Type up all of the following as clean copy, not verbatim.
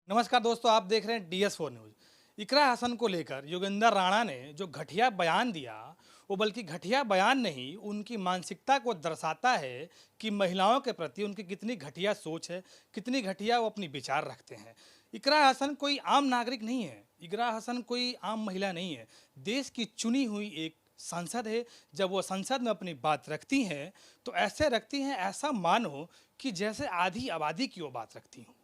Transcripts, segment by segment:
नमस्कार दोस्तों, आप देख रहे हैं DS4 न्यूज। इकरा हसन को लेकर योगेंद्र राणा ने जो घटिया बयान दिया, वो बल्कि घटिया बयान नहीं, उनकी मानसिकता को दर्शाता है कि महिलाओं के प्रति उनकी कितनी घटिया सोच है, कितनी घटिया वो अपनी विचार रखते हैं। इकरा हसन कोई आम नागरिक नहीं है, इकरा हसन कोई आम महिला नहीं है, देश की चुनी हुई एक सांसद है। जब वो संसद में अपनी बात रखती हैं तो ऐसे रखती हैं, ऐसा मानो कि जैसे आधी आबादी की वो बात रखती हूँ।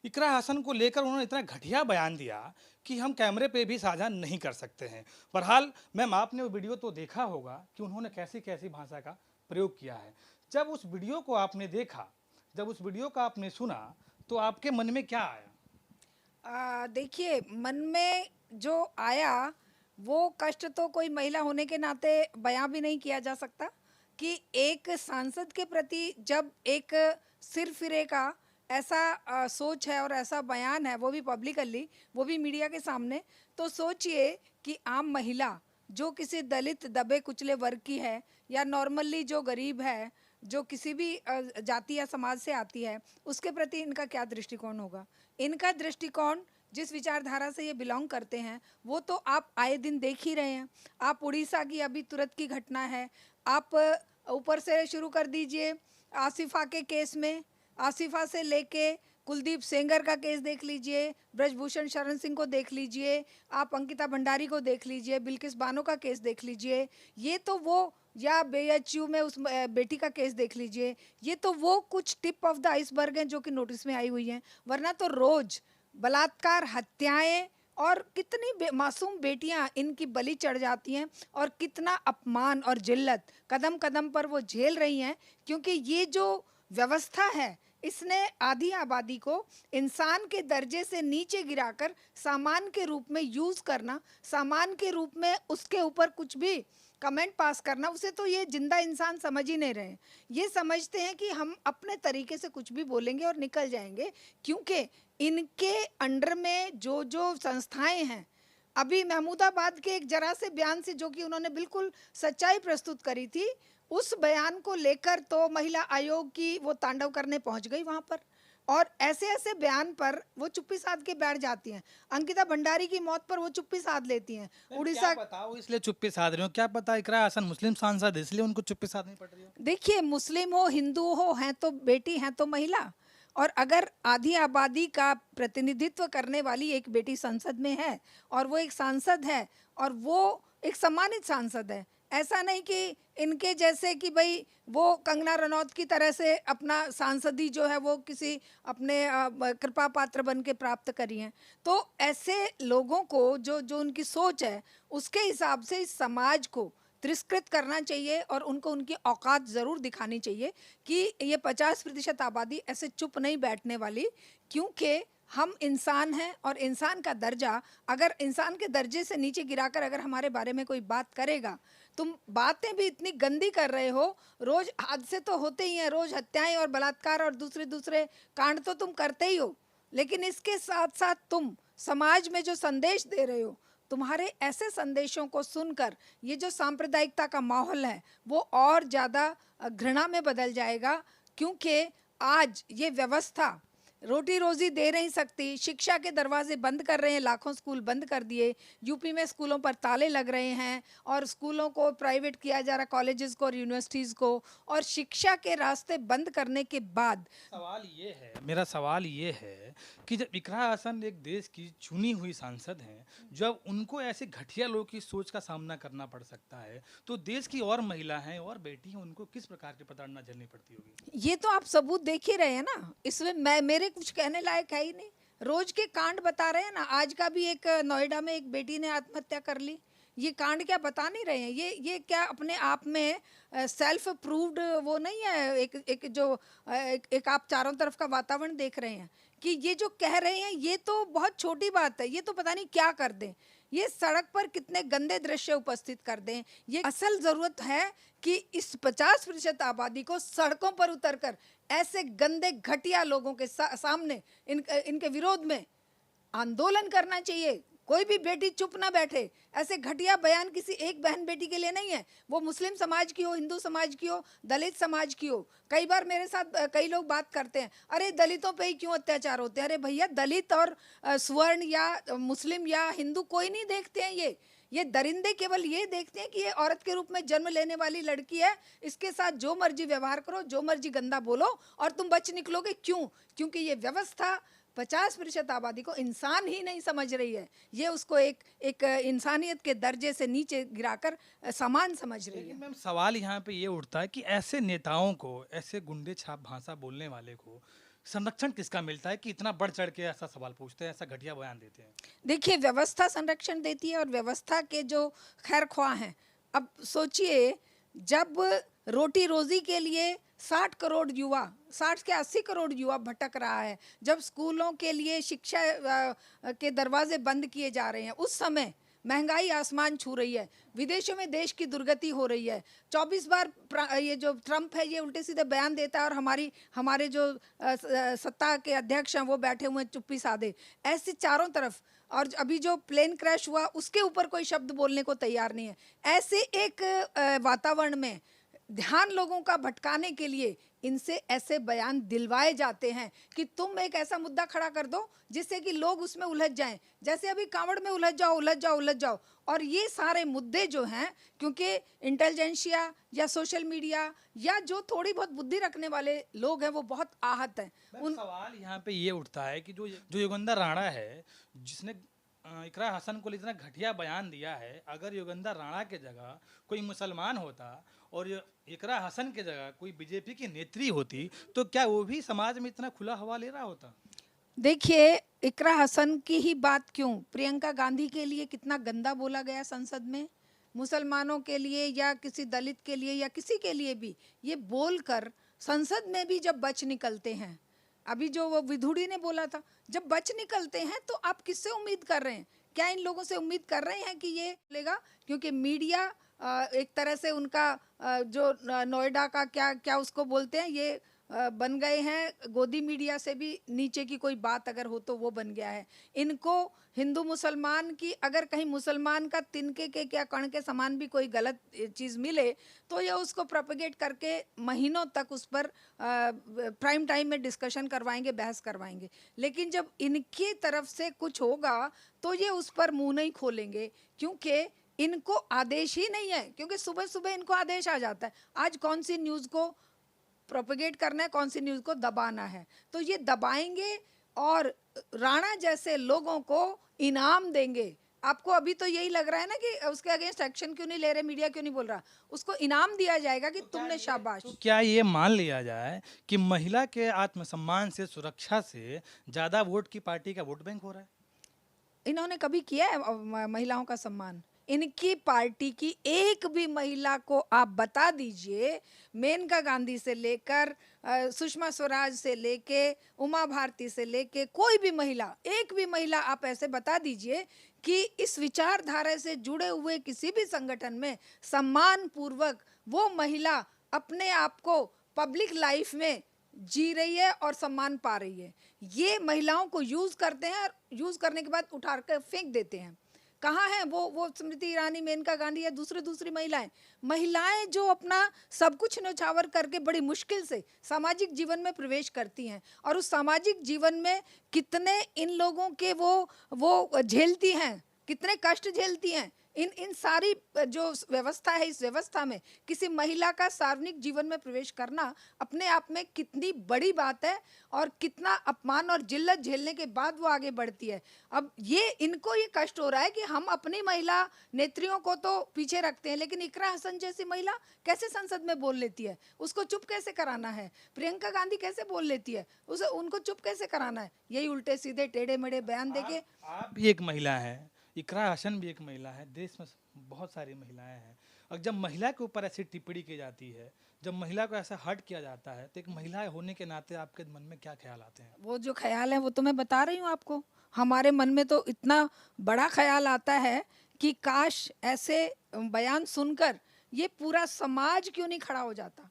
इकरा हसन को लेकर उन्होंने इतना घटिया बयान दिया कि हम कैमरे पे भी साझा नहीं कर सकते हैं। बहरहाल मैम, आपने वो वीडियो तो देखा होगा कि उन्होंने कैसी कैसी भाषा का प्रयोग किया है। जब उस वीडियो को आपने देखा, जब उस वीडियो का आपने सुना, तो आपके मन में क्या आया? देखिए, मन में जो आया वो कष्ट तो कोई महिला होने के नाते बयां भी नहीं किया जा सकता कि एक सांसद के प्रति जब एक सिरफिरे का ऐसा सोच है और ऐसा बयान है, वो भी पब्लिकली, वो भी मीडिया के सामने। तो सोचिए कि आम महिला जो किसी दलित दबे कुचले वर्ग की है या नॉर्मली जो गरीब है, जो किसी भी जाति या समाज से आती है, उसके प्रति इनका क्या दृष्टिकोण होगा। इनका दृष्टिकोण जिस विचारधारा से ये बिलोंग करते हैं वो तो आप आए दिन देख ही रहे हैं। आप उड़ीसा की अभी तुरंत की घटना है, आप ऊपर से शुरू कर दीजिए आसिफा के केस में, आसिफा से लेके कुलदीप सेंगर का केस देख लीजिए, ब्रजभूषण शरण सिंह को देख लीजिए, आप अंकिता भंडारी को देख लीजिए, बिल्किस बानो का केस देख लीजिए, ये तो वो, या BHU में उस बेटी का केस देख लीजिए, ये तो वो कुछ टिप ऑफ द आइसबर्ग हैं जो कि नोटिस में आई हुई हैं। वरना तो रोज बलात्कार, हत्याएं और कितनी मासूम बेटियां इनकी बलि चढ़ जाती हैं और कितना अपमान और जिल्लत कदम कदम पर वो झेल रही हैं, क्योंकि ये जो व्यवस्था है इसने आधी आबादी को इंसान के दर्जे से नीचे गिराकर सामान के रूप में यूज करना, सामान के रूप में उसके ऊपर कुछ भी कमेंट पास करना, उसे तो ये जिंदा इंसान समझ ही नहीं रहे। ये समझते हैं कि हम अपने तरीके से कुछ भी बोलेंगे और निकल जाएंगे, क्योंकि इनके अंडर में जो जो संस्थाएं हैं, अभी महमूदाबाद के एक जरा से बयान से जो कि उन्होंने बिल्कुल सच्चाई प्रस्तुत करी थी, उस बयान को लेकर तो महिला आयोग की वो तांडव करने पहुंच गई वहां पर, और ऐसे ऐसे बयान पर वो चुप्पी साध के बैठ जाती हैं। अंकिता भंडारी की मौत पर वो चुप्पी साध लेती हैं। क्या उड़ीसा, पता वो इसलिए चुप्पी साध रहे हो, क्या पता इकरा हसन मुस्लिम सांसद है इसलिए उनको चुप्पी साधनी पड़ रही हो। देखिए, मुस्लिम हो हिंदू हो, हैं तो बेटी, हैं तो महिला, और अगर आधी आबादी का प्रतिनिधित्व करने वाली एक बेटी संसद में है और वो एक सांसद है और वो एक सम्मानित सांसद है, ऐसा नहीं कि इनके जैसे कि भाई वो कंगना रनौत की तरह से अपना सांसदी जो है वो किसी अपने कृपा पात्र बन के प्राप्त करी हैं। तो ऐसे लोगों को जो जो उनकी सोच है उसके हिसाब से इस समाज को तिरस्कृत करना चाहिए और उनको उनकी औकात ज़रूर दिखानी चाहिए कि ये 50% आबादी ऐसे चुप नहीं बैठने वाली, क्योंकि हम इंसान हैं और इंसान का दर्जा, अगर इंसान के दर्जे से नीचे गिराकर अगर हमारे बारे में कोई बात करेगा, तुम बातें भी इतनी गंदी कर रहे हो, रोज हादसे तो होते ही हैं, रोज हत्याएं और बलात्कार और दूसरे दूसरे कांड तो तुम करते ही हो, लेकिन इसके साथ साथ तुम समाज में जो संदेश दे रहे हो, तुम्हारे ऐसे संदेशों को सुनकर ये जो सांप्रदायिकता का माहौल है वो और ज़्यादा घृणा में बदल जाएगा, क्योंकि आज ये व्यवस्था रोटी रोजी दे नहीं सकती, शिक्षा के दरवाजे बंद कर रहे हैं, लाखों स्कूल बंद कर दिए, यूपी में स्कूलों पर ताले लग रहे हैं और स्कूलों को प्राइवेट किया जा रहा, कॉलेजेस को और यूनिवर्सिटीज़ को, और शिक्षा के रास्ते बंद करने के बाद मेरा सवाल ये है कि जब इकरा हसन एक देश की चुनी हुई सांसद हैं, जब उनको ऐसे घटिया लोगों की सोच का सामना करना पड़ सकता है, तो देश की और महिला हैं और बेटी हैं, उनको किस प्रकार की प्रताड़ना झेलनी पड़ती होगी? ये तो आप सबूत देख ही रहे हैं ना, इसमें मैं मेरे कुछ कहने लायक है ही नहीं। रोज के कांड बता रहे हैं ना, आज का भी एक नोएडा में एक बेटी ने आत्महत्या कर ली। ये कांड क्या बता नहीं रहे हैं, ये क्या अपने आप में सेल्फ प्रूव्ड वो नहीं है, एक जो एक आप चारों तरफ का वातावरण देख रहे हैं कि ये जो कह रहे हैं ये तो बहुत छोटी बात है, ये तो पता नहीं क्या कर दें, ये सड़क पर कितने गंदे दृश्य उपस्थित कर दें। ये असल जरूरत है कि इस 50% आबादी को सड़कों पर उतरकर ऐसे गंदे घटिया लोगों के सामने इनके विरोध में आंदोलन करना चाहिए, कोई भी बेटी चुप ना बैठे। ऐसे घटिया बयान किसी एक बहन बेटी के लिए नहीं है, वो मुस्लिम समाज की हो, हिंदू समाज की हो, दलित समाज की हो। कई बार मेरे साथ कई लोग बात करते हैं, अरे दलितों पे ही क्यों अत्याचार होते हैं। अरे भैया, दलित और स्वर्ण या मुस्लिम या हिंदू कोई नहीं देखते हैं। ये दरिंदे केवल ये देखते हैं कि ये औरत के रूप में जन्म लेने वाली लड़की है, इसके साथ जो मर्जी व्यवहार करो, जो मर्जी गंदा बोलो और तुम बच निकलोगे। क्यों? क्योंकि ये व्यवस्था 50% आबादी को इंसान ही नहीं समझ रही है, ये उसको एक इंसानियत के दर्जे से नीचे गिराकर सामान समझ रही है। लेकिन मैम सवाल यहाँ पे ये उठता है कि ऐसे नेताओं को, ऐसे गुंडे छाप भाषा बोलने वाले को संरक्षण किसका मिलता है कि इतना बढ़ चढ़ के ऐसा सवाल पूछते हैं, ऐसा घटिया बयान देते हैं? देखिए, व्यवस्था संरक्षण देती है और व्यवस्था के जो खैर ख्वाह हैं। अब सोचिए, जब रोटी रोजी के लिए 60 करोड़ युवा, 60 के 80 करोड़ युवा भटक रहा है, जब स्कूलों के लिए शिक्षा के दरवाजे बंद किए जा रहे हैं, उस समय महंगाई आसमान छू रही है, विदेशों में देश की दुर्गति हो रही है। 24 बार ये जो ट्रम्प है ये उल्टे सीधे बयान देता है और हमारे जो सत्ता के अध्यक्ष हैं वो बैठे हुए चुप्पी साधे। ऐसे चारों तरफ, और अभी जो प्लेन क्रैश हुआ उसके ऊपर कोई शब्द बोलने को तैयार नहीं है। ऐसे एक वातावरण में ध्यान लोगों का भटकाने के लिए इनसे ऐसे बयान दिलवाए जाते हैं कि तुम एक ऐसा मुद्दा खड़ा कर दो जिससे कि लोग उसमें उलझ जाएं, जैसे अभी कांवड़ में उलझ जाओ, उलझ जाओ, उलझ जाओ। और ये सारे मुद्दे जो हैं, क्योंकि इंटेलिजेंशिया या सोशल मीडिया या जो थोड़ी बहुत बुद्धि रखने वाले लोग हैं वो बहुत आहत हैं। सवाल यहाँ पे ये उठता है कि जो योगेंद्र राणा है, जिसने इकरा हसन को इतना घटिया बयान दिया है, अगर योगेंद्र राणा के जगह कोई मुसलमान होता और इकरा हसन के जगह कोई बीजेपी की नेत्री होती तो क्या वो भी समाज में इतना खुला हवा ले रहा होता? देखिए, इकरा हसन की ही बात क्यों, प्रियंका गांधी के लिए कितना गंदा बोला गया संसद में, मुसलमानों के लिए या किसी दलित के लिए या किसी के लिए भी ये बोलकर संसद में भी जब बच निकलते हैं। अभी जो वो विधुड़ी ने बोला था, जब बच निकलते हैं तो आप किससे उम्मीद कर रहे हैं? क्या इन लोगों से उम्मीद कर रहे हैं कि ये लेगा? क्योंकि मीडिया एक तरह से उनका जो नोएडा का क्या क्या उसको बोलते हैं, ये बन गए हैं गोदी मीडिया से भी नीचे की कोई बात अगर हो तो वो बन गया है। इनको हिंदू मुसलमान की, अगर कहीं मुसलमान का तिनके के क्या कण के समान भी कोई गलत चीज़ मिले तो ये उसको प्रोपेगेट करके महीनों तक उस पर प्राइम टाइम में डिस्कशन करवाएंगे, बहस करवाएंगे। लेकिन जब इनकी तरफ से कुछ होगा तो ये उस पर मुंह नहीं खोलेंगे, क्योंकि इनको आदेश ही नहीं है। क्योंकि सुबह सुबह इनको आदेश आ जाता है, आज कौन सी न्यूज़ को प्रोपेगेट करना है, कौन सी न्यूज़ को दबाना है, तो ये दबाएंगे और राणा जैसे लोगों को इनाम देंगे। आपको अभी तो यही लग रहा है ना कि उसके अगेंस्ट एक्शन क्यों नहीं ले रहे, मीडिया क्यों नहीं बोल रहा, उसको इनाम दिया जाएगा कि तुमने शाबाश। तो क्या ये मान लिया जाए कि महिला के आत्मसम्मान से, सुरक्षा से ज़्यादा वोट की पार्टी का वोट बैंक हो रहा है? इन्होंने कभी किया है महिलाओं का सम्मान? इनकी पार्टी की एक भी महिला को आप बता दीजिए, मेनका गांधी से लेकर सुषमा स्वराज से लेके उमा भारती से लेके कोई भी महिला, एक भी महिला आप ऐसे बता दीजिए कि इस विचारधारा से जुड़े हुए किसी भी संगठन में सम्मान पूर्वक वो महिला अपने आप को पब्लिक लाइफ में जी रही है और सम्मान पा रही है। ये महिलाओं को यूज करते हैं और यूज करने के बाद उठा कर फेंक देते हैं। कहाँ है वो स्मृति ईरानी, मेनका गांधी या दूसरी महिलाएं जो अपना सब कुछ न्यौछावर करके बड़ी मुश्किल से सामाजिक जीवन में प्रवेश करती हैं, और उस सामाजिक जीवन में कितने इन लोगों के वो झेलती हैं, कितने कष्ट झेलती हैं। इन सारी जो व्यवस्था है, इस व्यवस्था में किसी महिला का सार्वजनिक जीवन में प्रवेश करना अपने आप में कितनी बड़ी बात है और कितना अपमान और जिल्लत झेलने के बाद वो आगे बढ़ती है। अब इनको ये कष्ट हो रहा है कि हम अपनी महिला नेत्रियों को तो पीछे रखते हैं, लेकिन इकरा हसन जैसी महिला कैसे संसद में बोल लेती है, उसको चुप कैसे कराना है? प्रियंका गांधी कैसे बोल लेती है, उनको चुप कैसे कराना है? यही उल्टे सीधे टेढ़े मेढ़े बयान देके। आप भी एक महिला है, इकरा हसन भी एक महिला है, देश में बहुत सारी महिलाएं हैं, और जब महिला के ऊपर ऐसी टिप्पणी की जाती है, जब महिला को ऐसा हर्ट किया जाता है, तो एक महिला होने के नाते आपके मन में क्या ख्याल आते हैं? वो जो ख्याल है वो तो मैं बता रही हूँ आपको। हमारे मन में तो इतना बड़ा ख्याल आता है कि काश ऐसे बयान सुनकर ये पूरा समाज क्यों नहीं खड़ा हो जाता।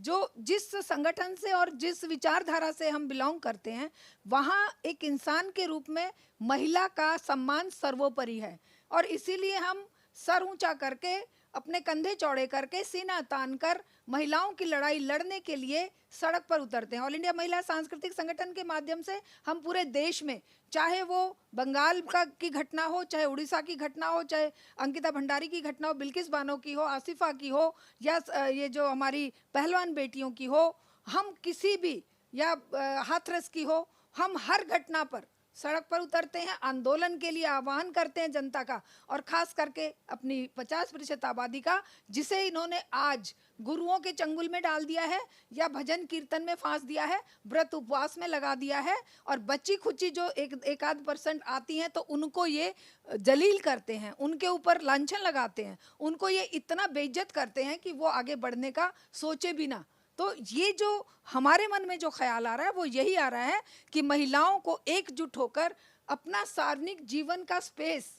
जो जिस संगठन से और जिस विचारधारा से हम बिलोंग करते हैं, वहाँ एक इंसान के रूप में महिला का सम्मान सर्वोपरि है। और इसीलिए हम सर ऊंचा करके, अपने कंधे चौड़े करके, सीना तान कर महिलाओं की लड़ाई लड़ने के लिए सड़क पर उतरते हैं। ऑल इंडिया महिला सांस्कृतिक संगठन के माध्यम से हम पूरे देश में, चाहे वो बंगाल की घटना हो, चाहे उड़ीसा की घटना हो, चाहे अंकिता भंडारी की घटना हो, बिल्किस बानो की हो, आसिफा की हो, या ये जो हमारी पहलवान बेटियों की हो, हम किसी भी, या हाथरस की हो, हम हर घटना पर सड़क पर उतरते हैं, आंदोलन के लिए आह्वान करते हैं जनता का, और खास करके अपनी 50% आबादी का, जिसे इन्होंने आज गुरुओं के चंगुल में डाल दिया है, या भजन कीर्तन में फांस दिया है, व्रत उपवास में लगा दिया है, और बच्ची खुच्ची जो एक आध % आती हैं तो उनको ये जलील करते हैं, उनके ऊपर लांछन लगाते हैं, उनको ये इतना बेइज्जत करते हैं कि वो आगे बढ़ने का सोचे भी ना। तो ये जो हमारे मन में जो ख्याल आ रहा है वो यही आ रहा है कि महिलाओं को एकजुट होकर अपना सार्वजनिक जीवन का स्पेस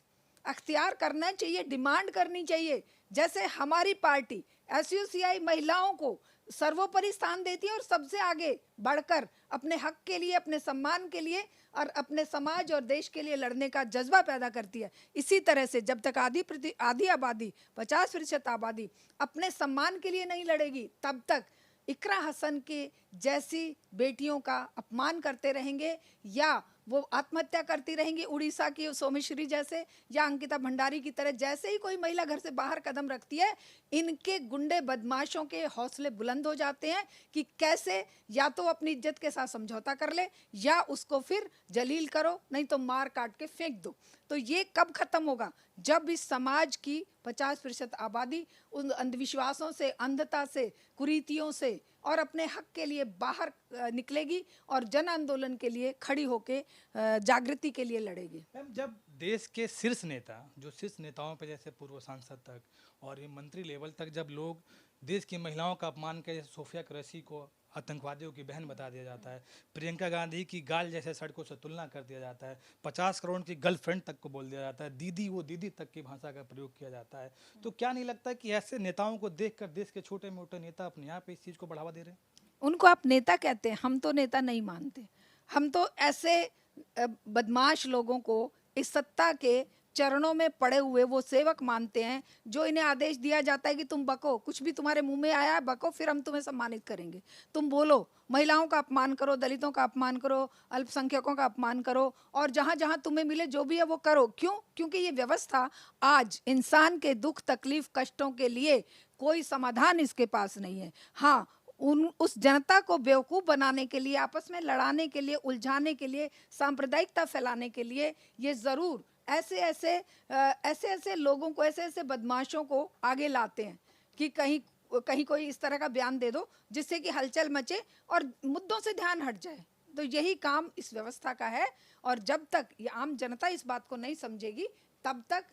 अख्तियार करना चाहिए, डिमांड करनी चाहिए। जैसे हमारी पार्टी एसयूसीआई महिलाओं को सर्वोपरि स्थान देती है और सबसे आगे बढ़कर अपने हक के लिए, अपने सम्मान के लिए और अपने समाज और देश के लिए लड़ने का जज्बा पैदा करती है। इसी तरह से जब तक आधी आबादी, 50% आबादी अपने सम्मान के लिए नहीं लड़ेगी, तब तक इकरा हसन के जैसी बेटियों का अपमान करते रहेंगे, या वो आत्महत्या करती रहेंगी उड़ीसा की सोमेश्वरी जैसे, या अंकिता भंडारी की तरह। जैसे ही कोई महिला घर से बाहर कदम रखती है, इनके गुंडे बदमाशों के हौसले बुलंद हो जाते हैं कि कैसे या तो अपनी इज्जत के साथ समझौता कर ले, या उसको फिर जलील करो, नहीं तो मार काट के फेंक दो। तो ये कब खत्म होगा? जब इस समाज की 50% आबादी उन अंधविश्वासों से, अंधता से, कुरीतियों से और अपने हक के लिए बाहर निकलेगी और जन आंदोलन के लिए खड़ी होके जागृति के लिए लड़ेगी। मैम, जब देश के शीर्ष नेता, जो शीर्ष नेताओं पे जैसे पूर्व सांसद तक और ये मंत्री लेवल तक, जब लोग देश की महिलाओं का अपमान कर, जैसे सोफिया कुरैशी को आतंकवादियों की बहन बता दिया जाता है, प्रियंका गांधी की गाल जैसे सड़कों से तुलना कर दिया जाता है, 50 करोड़ की गर्लफ्रेंड तक को बोल दिया जाता है, दीदी वो दीदी तक की भाषा का प्रयोग किया जाता है, तो क्या नहीं लगता कि ऐसे नेताओं को देखकर देश के छोटे मोटे नेता अपने यहाँ पे इस चीज़ को बढ़ावा दे रहे हैं? उनको आप नेता कहते हैं, हम तो नेता नहीं मानते। हम तो ऐसे बदमाश लोगों को इस सत्ता के चरणों में पड़े हुए वो सेवक मानते हैं, जो इन्हें आदेश दिया जाता है कि तुम बको, कुछ भी तुम्हारे मुंह में आया है बको, फिर हम तुम्हें सम्मानित करेंगे। तुम बोलो, महिलाओं का अपमान करो, दलितों का अपमान करो, अल्पसंख्यकों का अपमान करो, और जहाँ जहाँ तुम्हें मिले जो भी है वो करो। क्यों? क्योंकि ये व्यवस्था आज इंसान के दुख, तकलीफ, कष्टों के लिए कोई समाधान इसके पास नहीं है। हाँ, उस जनता को बेवकूफ़ बनाने के लिए, आपस में लड़ाने के लिए, उलझाने के लिए, सांप्रदायिकता फैलाने के लिए ये ज़रूर ऐसे ऐसे लोगों को, ऐसे ऐसे बदमाशों को आगे लाते हैं कि कहीं कोई इस तरह का बयान दे दो जिससे कि हलचल मचे और मुद्दों से ध्यान हट जाए। तो यही काम इस व्यवस्था का है, और जब तक ये आम जनता इस बात को नहीं समझेगी, तब तक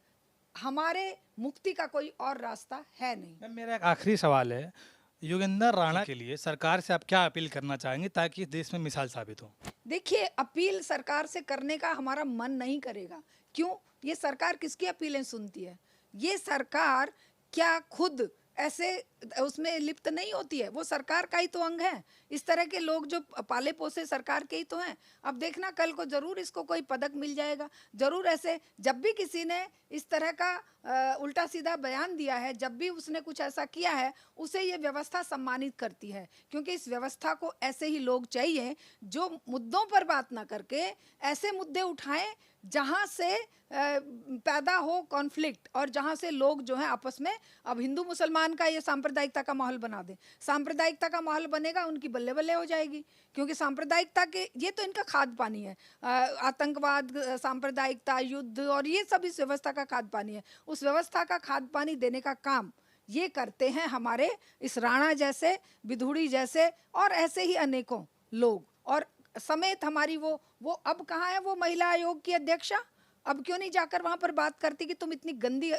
हमारे मुक्ति का कोई और रास्ता है नहीं। मैम, मेरा एक आखिरी सवाल है, योगेंद्र राणा के लिए सरकार से आप क्या अपील करना चाहेंगे ताकि इस देश में मिसाल साबित हो? देखिए, अपील सरकार से करने का हमारा मन नहीं करेगा। क्यों? ये सरकार किसकी अपीलें सुनती है? ये सरकार क्या खुद ऐसे उसमें लिप्त नहीं होती है? वो सरकार का ही तो अंग है। इस तरह के लोग जो पाले पोसे सरकार के ही तो हैं। अब देखना, कल को जरूर इसको कोई पदक मिल जाएगा, जरूर। ऐसे जब भी किसी ने इस तरह का उल्टा सीधा बयान दिया है, जब भी उसने कुछ ऐसा किया है, उसे ये व्यवस्था सम्मानित करती है, क्योंकि इस व्यवस्था को ऐसे ही लोग चाहिए जो मुद्दों पर बात ना करके ऐसे मुद्दे उठाएं जहां से पैदा हो कॉन्फ्लिक्ट, और जहां से लोग जो है आपस में, अब हिंदू मुसलमान का ये सांप्रदायिकता का माहौल बना दें। सांप्रदायिकता का माहौल बनेगा, उनकी बल्ले बल्ले हो जाएगी, क्योंकि सांप्रदायिकता के ये तो इनका खाद पानी है। आतंकवाद, सांप्रदायिकता, युद्ध और ये सब इस व्यवस्था का खाद पानी है। उस व्यवस्था का खाद पानी देने का काम ये करते हैं हमारे इस राणा जैसे, विधुड़ी जैसे और ऐसे ही अनेकों लोग, और समेत हमारी वो अब कहाँ है वो महिला आयोग की अध्यक्षा? अब क्यों नहीं जाकर वहां पर बात करती कि तुम इतनी गंदी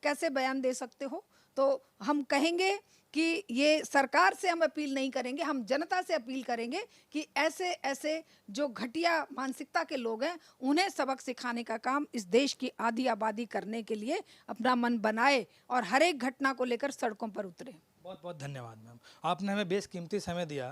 कैसे बयान दे सकते हो? तो हम कहेंगे कि ये सरकार से हम अपील नहीं करेंगे, हम जनता से अपील करेंगे कि ऐसे ऐसे जो घटिया मानसिकता के लोग हैं, उन्हें सबक सिखाने का काम इस देश की आधी आबादी करने के लिए अपना मन बनाए और हर एक घटना को लेकर सड़कों पर उतरे। बहुत बहुत धन्यवाद मैम, आपने हमें बेशकीमती समय दिया।